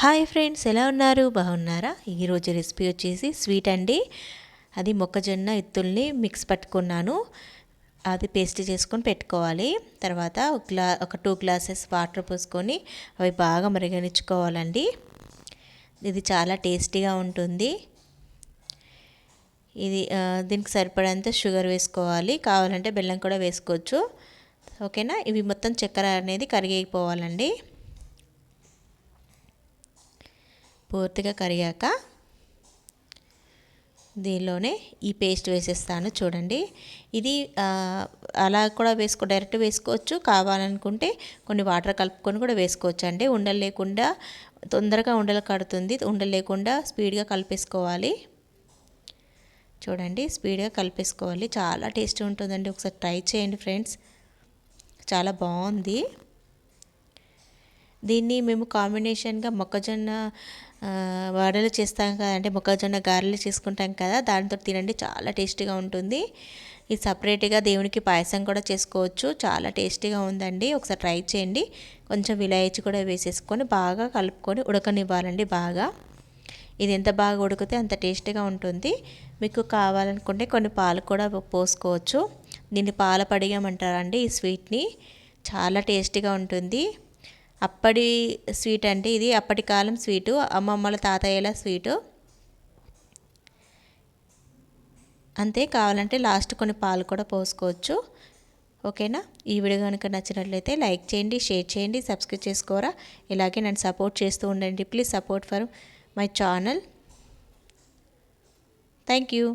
Hi friends, ఎలా ఉన్నారు? బాగున్నారా? ఈరోజు రెసిపీ వచ్చేసి స్వీట్ అండి. అది మొక్కజొన్న ఇత్తుల్ని మిక్స్ పట్టుకున్నాను. అది పేస్ట్ చేసుకొని పెట్టుకోవాలి. తర్వాత ఒక 2 గ్లాసెస్ వాటర్ పోసుకొని అవి బాగా మరగనిచ్చుకోవాలండి. ఇది చాలా టేస్టీగా ఉంటుంది. ఇది దీనికి సరిపడంత షుగర్ వేసుకోవాలి. కావాలంటే బెల్లం కూడా వేసుకోవచ్చు. ఓకేనా? ఇవి మొత్తం చక్కెర అనేది కరిగిపోవాలండి. పూర్తిగా కరిగాక దీనిలోనే ఈ పేస్ట్ వేసేస్తాను. చూడండి, ఇది అలా కూడా డైరెక్ట్ వేసుకోవచ్చు. కావాలనుకుంటే కొన్ని వాటర్ కలుపుకొని కూడా వేసుకోవచ్చు అండి. ఉండలు లేకుండా తొందరగా ఉండలు కడుతుంది. ఉండలు లేకుండా స్పీడ్గా కలిపేసుకోవాలి. చూడండి, స్పీడ్గా కలిపేసుకోవాలి. చాలా టేస్టీ ఉంటుందండి. ఒకసారి ట్రై చేయండి ఫ్రెండ్స్, చాలా బాగుంది. దీన్ని మేము కాంబినేషన్గా మొక్కజొన్న వడలు చేస్తాం కదా, అంటే మొక్కజొన్న గారెలు చేసుకుంటాం కదా, దాంతో తినండి, చాలా టేస్టీగా ఉంటుంది. ఇది సపరేట్గా దేవునికి పాయసం కూడా చేసుకోవచ్చు. చాలా టేస్టీగా ఉందండి. ఒకసారి ట్రై చేయండి. కొంచెం ఇలాయచి కూడా వేసేసుకొని బాగా కలుపుకొని ఉడకనివ్వాలండి. బాగా ఇది ఎంత బాగా ఉడికితే అంత టేస్టీగా ఉంటుంది. మీకు కావాలనుకుంటే కొన్ని పాలు కూడా పోసుకోవచ్చు. దీన్ని పాల పడిగమంటారండి ఈ స్వీట్ని. చాలా టేస్టీగా ఉంటుంది. అప్పటి స్వీట్ అంటే ఇది అప్పటి కాలం స్వీటు, అమ్మమ్మల తాతయ్యల స్వీటు. అంతే, కావాలంటే లాస్ట్ కొన్ని పాలు కూడా పోసుకోవచ్చు. ఓకేనా? ఈ వీడియో కనుక నచ్చినట్లయితే లైక్ చేయండి, షేర్ చేయండి, సబ్స్క్రైబ్ చేసుకోరా. ఇలాగే నన్ను సపోర్ట్ చేస్తూ ఉండండి. Please support for my channel. Thank you.